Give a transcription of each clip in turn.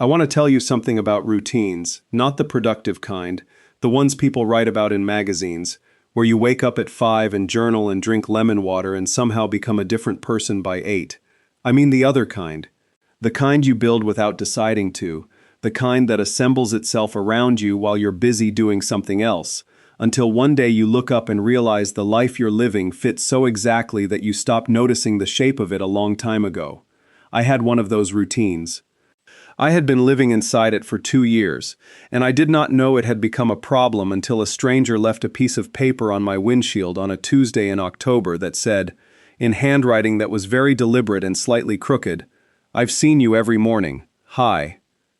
I want to tell you something about routines, not the productive kind, the ones people write about in magazines, where you wake up at 5 and journal and drink lemon water and somehow become a different person by 8. I mean the other kind. The kind you build without deciding to, the kind that assembles itself around you while you're busy doing something else, until one day you look up and realize the life you're living fits so exactly that you stopped noticing the shape of it a long time ago. I had one of those routines. I had been living inside it for 2 years, and I did not know it had become a problem until a stranger left a piece of paper on my windshield on a Tuesday in October that said, in handwriting that was very deliberate and slightly crooked, "I've seen you every morning. Hi."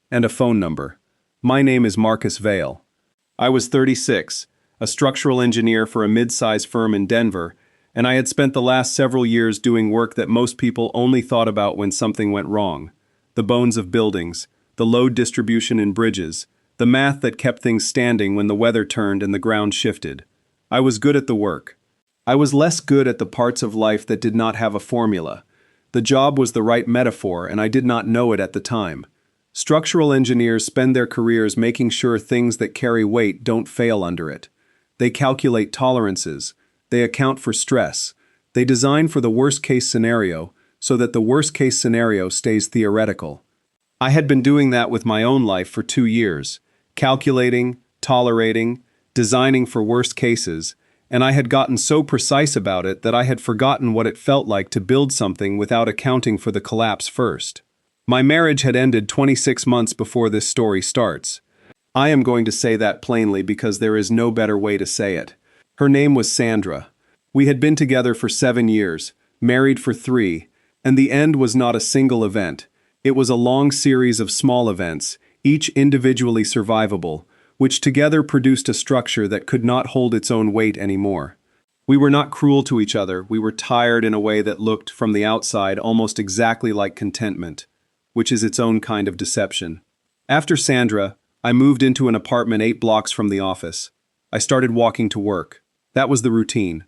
And a phone number. My name is Marcus Vale. I was 36, a structural engineer for a mid-size firm in Denver, and I had spent the last several years doing work that most people only thought about when something went wrong. The bones of buildings, the load distribution in bridges, the math that kept things standing when the weather turned and the ground shifted. I was good at the work. I was less good at the parts of life that did not have a formula. The job was the right metaphor, and I did not know it at the time. Structural engineers spend their careers making sure things that carry weight don't fail under it. They calculate tolerances. They account for stress. They design for the worst-case scenario, so that the worst-case scenario stays theoretical. I had been doing that with my own life for 2 years, calculating, tolerating, designing for worst cases, and I had gotten so precise about it that I had forgotten what it felt like to build something without accounting for the collapse first. My marriage had ended 26 months before this story starts. I am going to say that plainly because there is no better way to say it. Her name was Sandra. We had been together for 7 years, married for 3, and the end was not a single event. It was a long series of small events, each individually survivable, which together produced a structure that could not hold its own weight anymore. We were not cruel to each other, we were tired in a way that looked, from the outside, almost exactly like contentment, which is its own kind of deception. After Sandra, I moved into an apartment 8 blocks from the office. I started walking to work. That was the routine.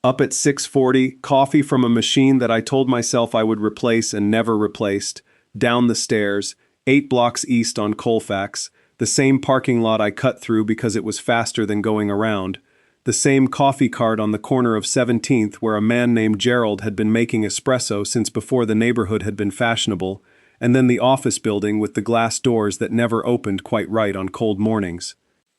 Up at 6:40, coffee from a machine that I told myself I would replace and never replaced, down the stairs, 8 blocks east on Colfax, the same parking lot I cut through because it was faster than going around, the same coffee cart on the corner of 17th where a man named Gerald had been making espresso since before the neighborhood had been fashionable, and then the office building with the glass doors that never opened quite right on cold mornings.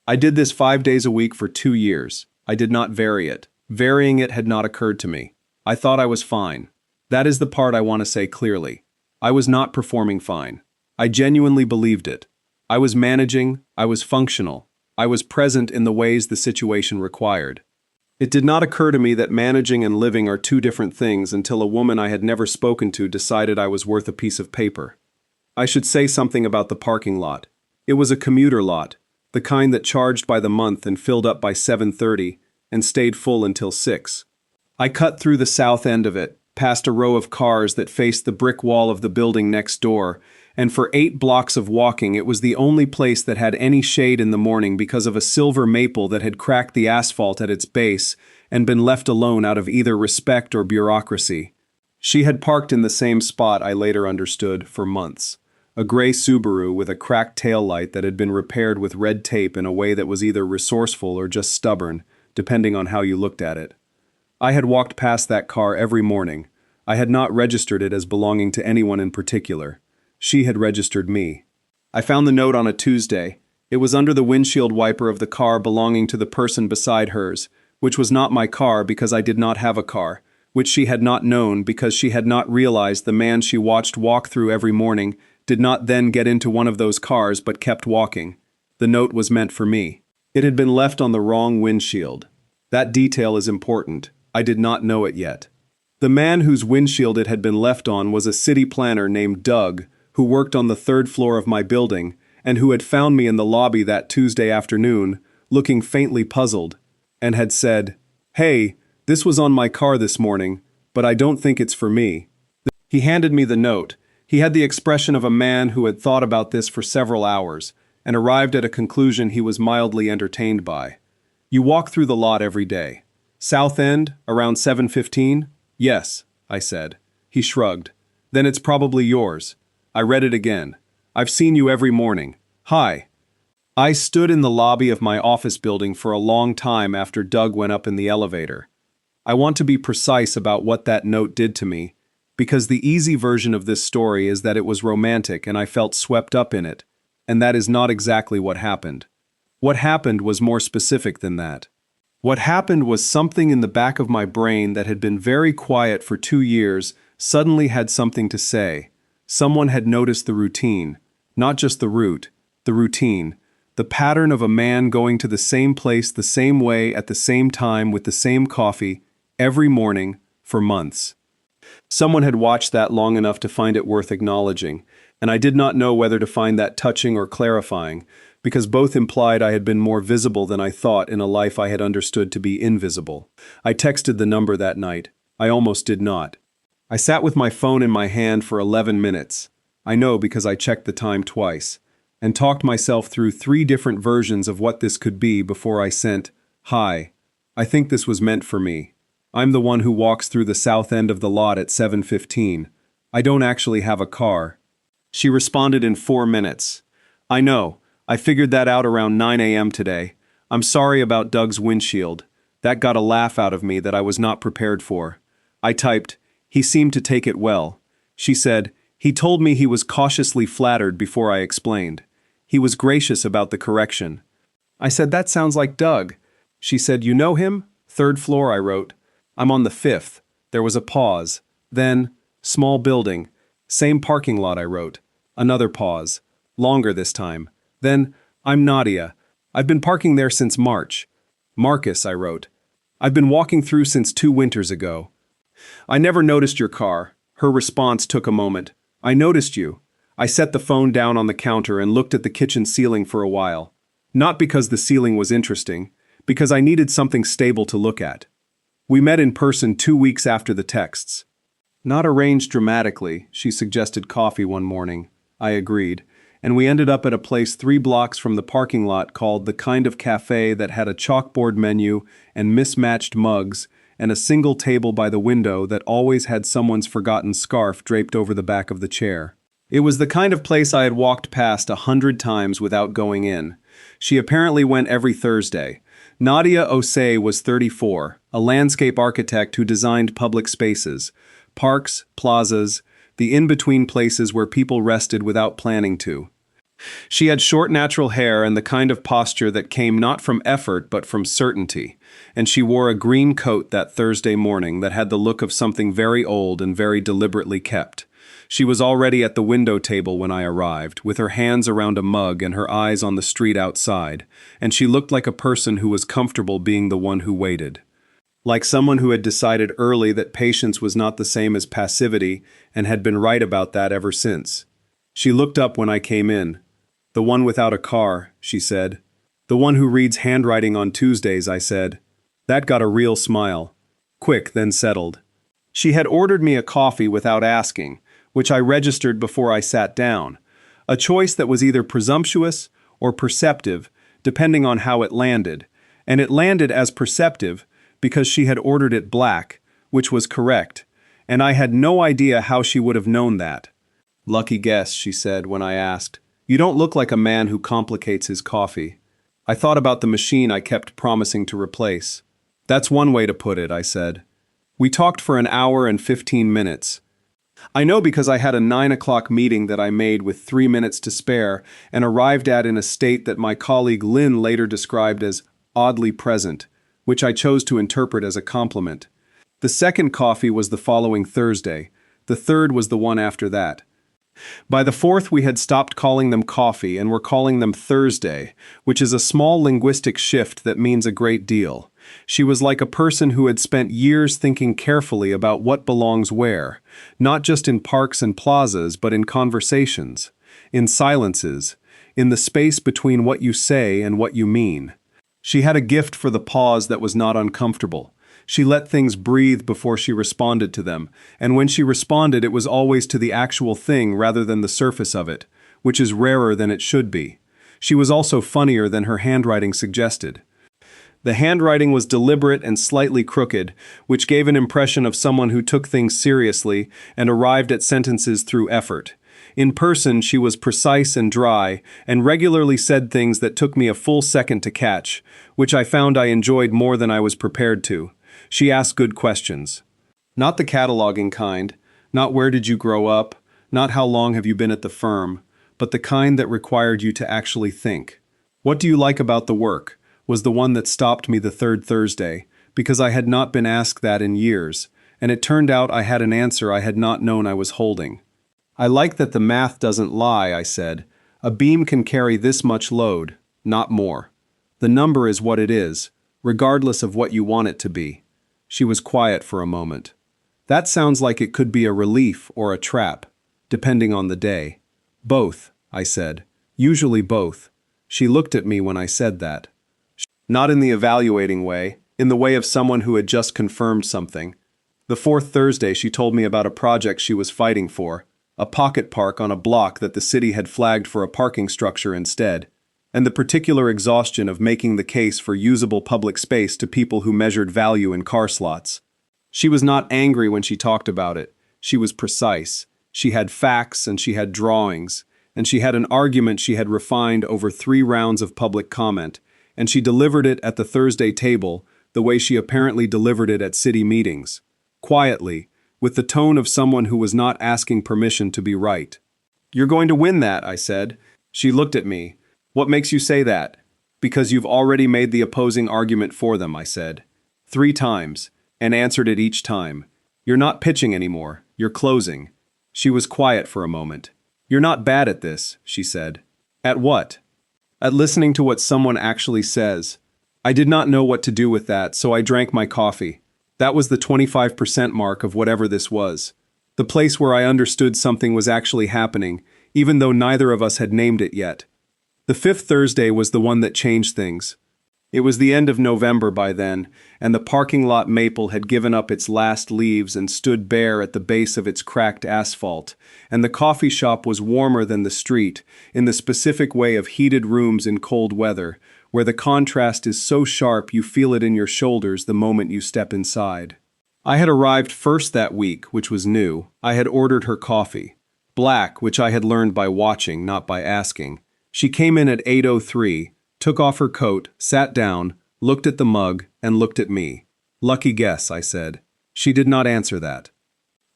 I did this 5 days a week for 2 years. I did not vary it. Varying it had not occurred to me. I thought I was fine. That is the part I want to say clearly. I was not performing fine. I genuinely believed it. I was managing, I was functional. I was present in the ways the situation required. It did not occur to me that managing and living are 2 different things until a woman I had never spoken to decided I was worth a piece of paper. I should say something about the parking lot. It was a commuter lot, the kind that charged by the month and filled up by 7:30, and stayed full until 6. I cut through the south end of it, past a row of cars that faced the brick wall of the building next door, and for 8 blocks of walking it was the only place that had any shade in the morning because of a silver maple that had cracked the asphalt at its base and been left alone out of either respect or bureaucracy. She had parked in the same spot, I later understood, for months. A gray Subaru with a cracked taillight that had been repaired with red tape in a way that was either resourceful or just stubborn, depending on how you looked at it. I had walked past that car every morning. I had not registered it as belonging to anyone in particular. She had registered me. I found the note on a Tuesday. It was under the windshield wiper of the car belonging to the person beside hers, which was not my car because I did not have a car, which she had not known because she had not realized the man she watched walk through every morning did not then get into one of those cars but kept walking. The note was meant for me. It had been left on the wrong windshield. That detail is important. I did not know it yet. The man whose windshield it had been left on was a city planner named Doug, who worked on the 3rd floor of my building, and who had found me in the lobby that Tuesday afternoon, looking faintly puzzled, and had said, "Hey, this was on my car this morning, but I don't think it's for me." He handed me the note. He had the expression of a man who had thought about this for several hours, and arrived at a conclusion he was mildly entertained by. "You walk through the lot every day. South End, around 7:15? "Yes," I said. He shrugged. "Then it's probably yours." I read it again. I've seen you every morning. Hi. I stood in the lobby of my office building for a long time after Doug went up in the elevator. I want to be precise about what that note did to me, because the easy version of this story is that it was romantic and I felt swept up in it, and that is not exactly what happened. What happened was more specific than that. What happened was something in the back of my brain that had been very quiet for 2 years suddenly had something to say. Someone had noticed the routine, not just the route, the routine, the pattern of a man going to the same place the same way at the same time with the same coffee, every morning, for months. Someone had watched that long enough to find it worth acknowledging, and I did not know whether to find that touching or clarifying, because both implied I had been more visible than I thought in a life I had understood to be invisible. I texted the number that night. I almost did not. I sat with my phone in my hand for 11 minutes. I know because I checked the time twice, and talked myself through 3 different versions of what this could be before I sent, "Hi. I think this was meant for me. I'm the one who walks through the south end of the lot at 7:15. I don't actually have a car." She responded in 4 minutes. "I know. I figured that out around 9 a.m. today. I'm sorry about Doug's windshield. That got a laugh out of me that I was not prepared for." I typed, "He seemed to take it well." She said, "He told me he was cautiously flattered before I explained. He was gracious about the correction." I said, "That sounds like Doug." She said, "You know him?" "3rd floor," I wrote. "I'm on the 5th. There was a pause. Then, "Small building. Same parking lot," I wrote. Another pause. Longer this time. Then, "I'm Nadia. I've been parking there since March." "Marcus," I wrote. "I've been walking through since 2 winters ago." "I never noticed your car." Her response took a moment. "I noticed you." I set the phone down on the counter and looked at the kitchen ceiling for a while. Not because the ceiling was interesting, because I needed something stable to look at. We met in person 2 weeks after the texts. Not arranged dramatically, she suggested coffee one morning. I agreed, and we ended up at a place 3 blocks from the parking lot called the kind of cafe that had a chalkboard menu and mismatched mugs and a single table by the window that always had someone's forgotten scarf draped over the back of the chair. It was the kind of place I had walked past 100 times without going in. She apparently went every Thursday. Nadia Osei was 34, a landscape architect who designed public spaces, parks, plazas, the in-between places where people rested without planning to. She had short natural hair and the kind of posture that came not from effort but from certainty, and she wore a green coat that Thursday morning that had the look of something very old and very deliberately kept. She was already at the window table when I arrived, with her hands around a mug and her eyes on the street outside, and she looked like a person who was comfortable being the one who waited. Like someone who had decided early that patience was not the same as passivity and had been right about that ever since. She looked up when I came in. "The one without a car," she said. "The one who reads handwriting on Tuesdays," I said. That got a real smile. Quick, then settled. She had ordered me a coffee without asking, which I registered before I sat down, a choice that was either presumptuous or perceptive, depending on how it landed, and it landed as perceptive because she had ordered it black, which was correct, and I had no idea how she would have known that. "Lucky guess," she said when I asked. "You don't look like a man who complicates his coffee." I thought about the machine I kept promising to replace. "That's one way to put it," I said. We talked for an hour and 15 minutes. I know because I had a 9 o'clock meeting that I made with 3 minutes to spare and arrived at in a state that my colleague Lynn later described as oddly present, which I chose to interpret as a compliment. The second coffee was the following Thursday. The third was the one after that. By the fourth, we had stopped calling them coffee and were calling them Thursday, which is a small linguistic shift that means a great deal. She was like a person who had spent years thinking carefully about what belongs where, not just in parks and plazas, but in conversations, in silences, in the space between what you say and what you mean. She had a gift for the pause that was not uncomfortable. She let things breathe before she responded to them, and when she responded it was always to the actual thing rather than the surface of it, which is rarer than it should be. She was also funnier than her handwriting suggested. The handwriting was deliberate and slightly crooked, which gave an impression of someone who took things seriously and arrived at sentences through effort. In person, she was precise and dry, and regularly said things that took me a full second to catch, which I found I enjoyed more than I was prepared to. She asked good questions. Not the cataloging kind, not where did you grow up, not how long have you been at the firm, but the kind that required you to actually think. What do you like about the work? Was the one that stopped me the third Thursday, because I had not been asked that in years, and it turned out I had an answer I had not known I was holding. I like that the math doesn't lie, I said. A beam can carry this much load, not more. The number is what it is, regardless of what you want it to be. She was quiet for a moment. That sounds like it could be a relief or a trap, depending on the day. Both, I said. Usually both. She looked at me when I said that. Not in the evaluating way, in the way of someone who had just confirmed something. The fourth Thursday she told me about a project she was fighting for, a pocket park on a block that the city had flagged for a parking structure instead, and the particular exhaustion of making the case for usable public space to people who measured value in car slots. She was not angry when she talked about it. She was precise. She had facts and she had drawings, and she had an argument she had refined over 3 rounds of public comment, and she delivered it at the Thursday table the way she apparently delivered it at city meetings. Quietly, with the tone of someone who was not asking permission to be right. "You're going to win that," I said. She looked at me. "What makes you say that?" "Because you've already made the opposing argument for them," I said. 3 times, and answered it each time. "You're not pitching anymore, you're closing." She was quiet for a moment. "You're not bad at this," she said. "At what?" "At listening to what someone actually says." I did not know what to do with that, so I drank my coffee. That was the 25% mark of whatever this was. The place where I understood something was actually happening, even though neither of us had named it yet. The 5th Thursday was the one that changed things. It was the end of November by then, and the parking lot maple had given up its last leaves and stood bare at the base of its cracked asphalt, and the coffee shop was warmer than the street, in the specific way of heated rooms in cold weather, where the contrast is so sharp you feel it in your shoulders the moment you step inside. I had arrived first that week, which was new. I had ordered her coffee. Black, which I had learned by watching, not by asking. She came in at 8:03, took off her coat, sat down, looked at the mug, and looked at me. "Lucky guess," I said. She did not answer that.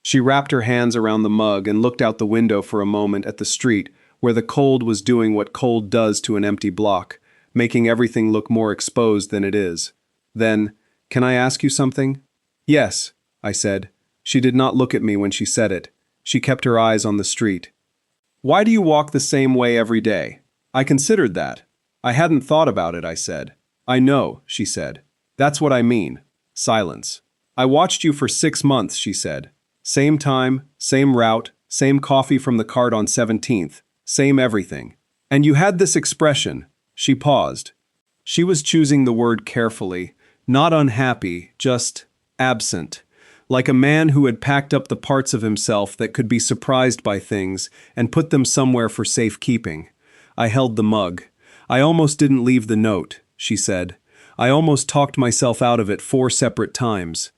She wrapped her hands around the mug and looked out the window for a moment at the street, where the cold was doing what cold does to an empty block, making everything look more exposed than it is. Then, "Can I ask you something?" "Yes," I said. She did not look at me when she said it. She kept her eyes on the street. "Why do you walk the same way every day?" I considered that. "I hadn't thought about it," I said. "I know," she said. "That's what I mean." Silence. "I watched you for 6 months," she said. "Same time, same route, same coffee from the cart on 17th, same everything. And you had this expression." She paused. She was choosing the word carefully, not unhappy, just absent, like a man who had packed up the parts of himself that could be surprised by things and put them somewhere for safekeeping. I held the mug. "I almost didn't leave the note," she said. "I almost talked myself out of it 4 separate times.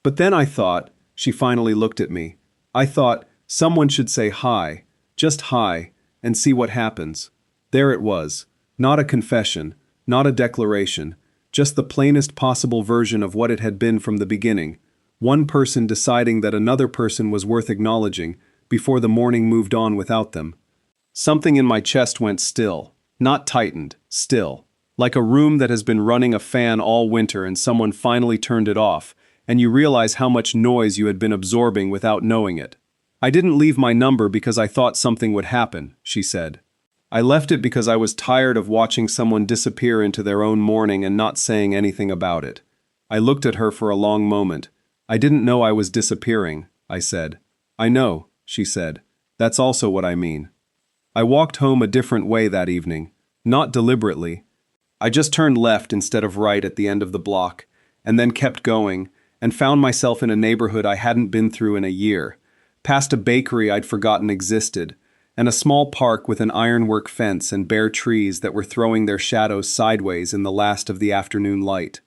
But then I thought," she finally looked at me, "I thought someone should say hi, just hi, and see what happens." There it was. Not a confession, not a declaration, just the plainest possible version of what it had been from the beginning. One person deciding that another person was worth acknowledging before the morning moved on without them. Something in my chest went still, not tightened, still, like a room that has been running a fan all winter and someone finally turned it off, and you realize how much noise you had been absorbing without knowing it. "I didn't leave my number because I thought something would happen," she said. "I left it because I was tired of watching someone disappear into their own morning and not saying anything about it." I looked at her for a long moment. "I didn't know I was disappearing," I said. "I know," she said. "That's also what I mean." I walked home a different way that evening, not deliberately. I just turned left instead of right at the end of the block, and then kept going, and found myself in a neighborhood I hadn't been through in a year, past a bakery I'd forgotten existed, and a small park with an ironwork fence and bare trees that were throwing their shadows sideways in the last of the afternoon light.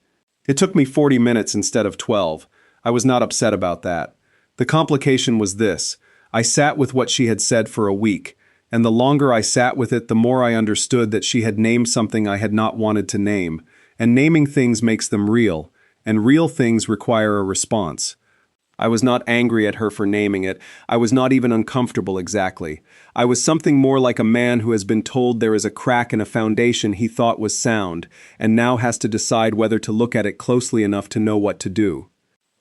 It took me 40 minutes instead of 12. I was not upset about that. The complication was this. I sat with what she had said for a week, and the longer I sat with it, the more I understood that she had named something I had not wanted to name, and naming things makes them real, and real things require a response. I was not angry at her for naming it. I was not even uncomfortable exactly. I was something more like a man who has been told there is a crack in a foundation he thought was sound, and now has to decide whether to look at it closely enough to know what to do.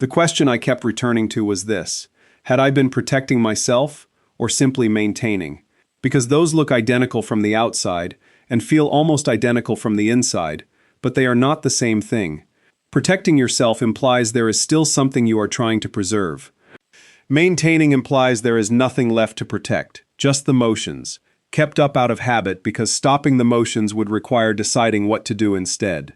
The question I kept returning to was this: had I been protecting myself, or simply maintaining? Because those look identical from the outside, and feel almost identical from the inside, but they are not the same thing. Protecting yourself implies there is still something you are trying to preserve. Maintaining implies there is nothing left to protect, just the motions, kept up out of habit because stopping the motions would require deciding what to do instead.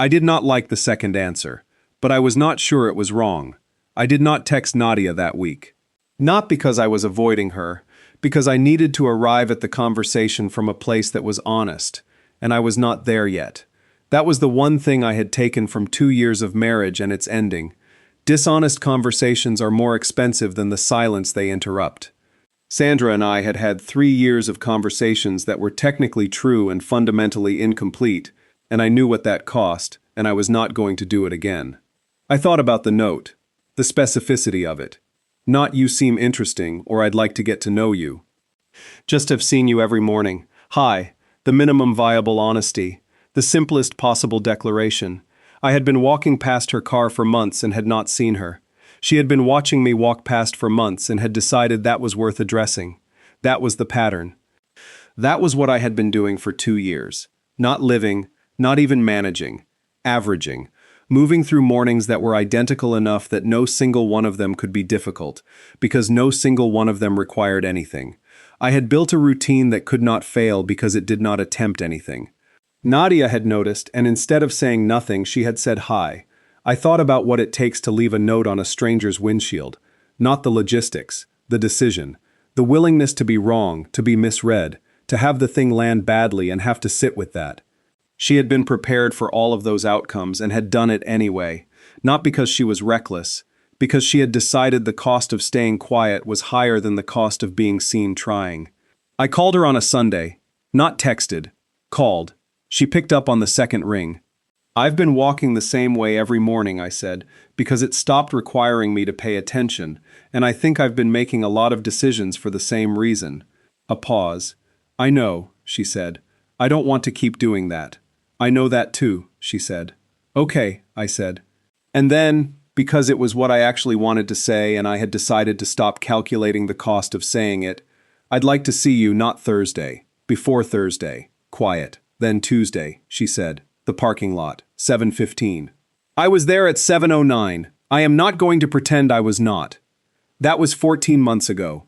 I did not like the second answer, but I was not sure it was wrong. I did not text Nadia that week. Not because I was avoiding her, because I needed to arrive at the conversation from a place that was honest, and I was not there yet. That was the one thing I had taken from 2 years of marriage and its ending. Dishonest conversations are more expensive than the silence they interrupt. Sandra and I had had 3 years of conversations that were technically true and fundamentally incomplete, and I knew what that cost, and I was not going to do it again. I thought about the note, the specificity of it. Not "you seem interesting" or "I'd like to get to know you." Just have seen you every morning. Hi, the minimum viable honesty. The simplest possible declaration. I had been walking past her car for months and had not seen her. She had been watching me walk past for months and had decided that was worth addressing. That was the pattern. That was what I had been doing for 2 years. Not living, not even managing. Averaging. Moving through mornings that were identical enough that no single one of them could be difficult, because no single one of them required anything. I had built a routine that could not fail because it did not attempt anything. Nadia had noticed, and instead of saying nothing, she had said hi. I thought about what it takes to leave a note on a stranger's windshield. Not the logistics, the decision. The willingness to be wrong, to be misread, to have the thing land badly and have to sit with that. She had been prepared for all of those outcomes and had done it anyway. Not because she was reckless, because she had decided the cost of staying quiet was higher than the cost of being seen trying. I called her on a Sunday. Not texted. Called. She picked up on the second ring. "I've been walking the same way every morning," I said, "because it stopped requiring me to pay attention, and I think I've been making a lot of decisions for the same reason." A pause. "I know," she said. "I don't want to keep doing that." "I know that too," she said. "Okay," I said. And then, because it was what I actually wanted to say and I had decided to stop calculating the cost of saying it, "I'd like to see you not Thursday, before Thursday, quiet. Then Tuesday," she said. "The parking lot, 7:15. I was there at 7:09. I am not going to pretend I was not. That was 14 months ago.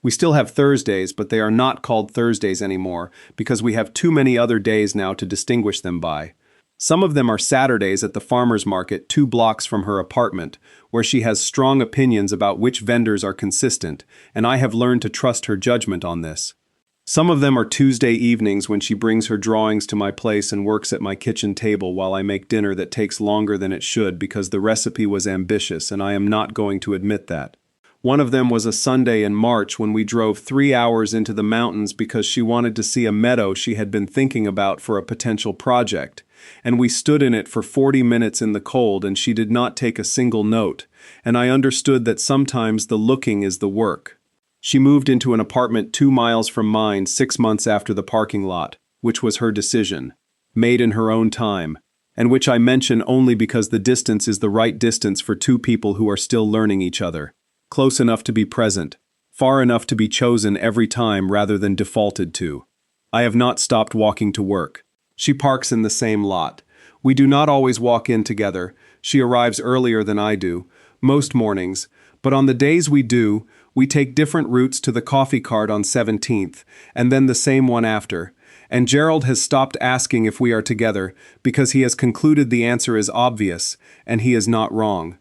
We still have Thursdays, but they are not called Thursdays anymore because we have too many other days now to distinguish them by. Some of them are Saturdays at the farmer's market 2 blocks from her apartment, where she has strong opinions about which vendors are consistent, and I have learned to trust her judgment on this. Some of them are Tuesday evenings when she brings her drawings to my place and works at my kitchen table while I make dinner that takes longer than it should because the recipe was ambitious and I am not going to admit that. One of them was a Sunday in March when we drove 3 hours into the mountains because she wanted to see a meadow she had been thinking about for a potential project, and we stood in it for 40 minutes in the cold and she did not take a single note, and I understood that sometimes the looking is the work. She moved into an apartment 2 miles from mine 6 months after the parking lot, which was her decision, made in her own time, and which I mention only because the distance is the right distance for 2 people who are still learning each other, close enough to be present, far enough to be chosen every time rather than defaulted to. I have not stopped walking to work. She parks in the same lot. We do not always walk in together. She arrives earlier than I do, most mornings, but on the days we do, we take different routes to the coffee cart on 17th, and then the same one after, and Gerald has stopped asking if we are together because he has concluded the answer is obvious, and he is not wrong.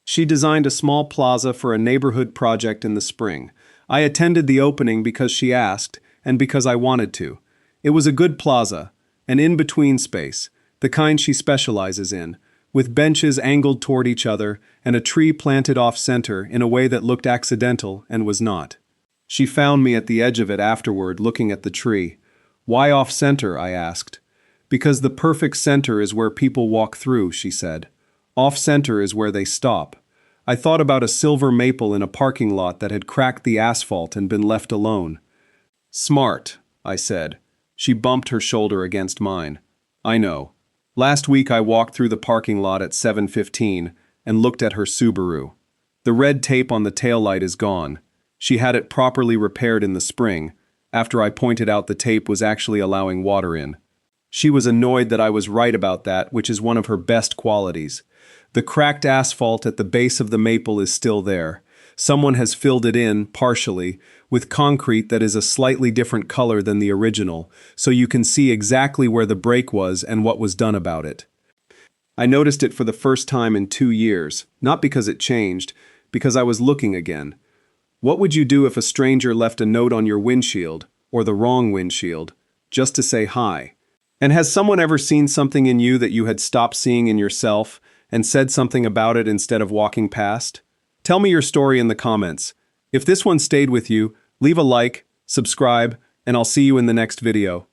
She designed a small plaza for a neighborhood project in the spring. I attended the opening because she asked, and because I wanted to. It was a good plaza, an in-between space, the kind she specializes in, with benches angled toward each other and a tree planted off-center in a way that looked accidental and was not. She found me at the edge of it afterward, looking at the tree. Why off-center, I asked. Because the perfect center is where people walk through, she said. Off-center is where they stop. I thought about a silver maple in a parking lot that had cracked the asphalt and been left alone. Smart, I said. She bumped her shoulder against mine. I know. Last week I walked through the parking lot at 7:15 and looked at her Subaru. The red tape on the taillight is gone. She had it properly repaired in the spring, after I pointed out the tape was actually allowing water in. She was annoyed that I was right about that, which is one of her best qualities. The cracked asphalt at the base of the maple is still there. Someone has filled it in, partially, with concrete that is a slightly different color than the original, so you can see exactly where the break was and what was done about it. I noticed it for the first time in 2 years, not because it changed, because I was looking again. What would you do if a stranger left a note on your windshield, or the wrong windshield, just to say hi? And has someone ever seen something in you that you had stopped seeing in yourself and said something about it instead of walking past? Tell me your story in the comments. If this one stayed with you, leave a like, subscribe, and I'll see you in the next video.